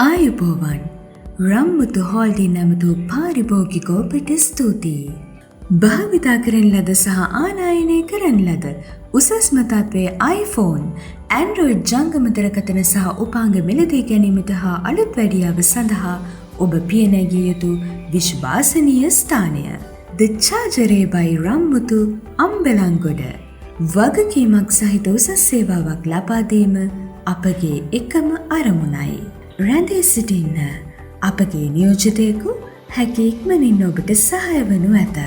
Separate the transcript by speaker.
Speaker 1: ආයුබෝවන් රම්මුතු හෝල්ඩින් නැමතු පාරිභෝගිකෝපට ස්තුතියි. භාවිතා කරන ලද සහ ආනයනය කරන ලද උසස්ම තත්වයේ iPhone, Android ජංගම දුරකථන සහ උපාංග මිලදී ගැනීමට හා අලුත් වැඩියාව සඳහා ඔබ පියනැගිය යුතු විශ්වාසනීය ස්ථානය. The Chagare by රම්මුතු Ambalangoda. වගකීමක් සහිත උසස් සේවාවක් ලබා දීම අපගේ එකම අරමුණයි. රැඳී සිටින්න අපගේ නියෝජිතයෙකු හැකි ඉක්මනින් ඔබට සහාය වනු ඇත.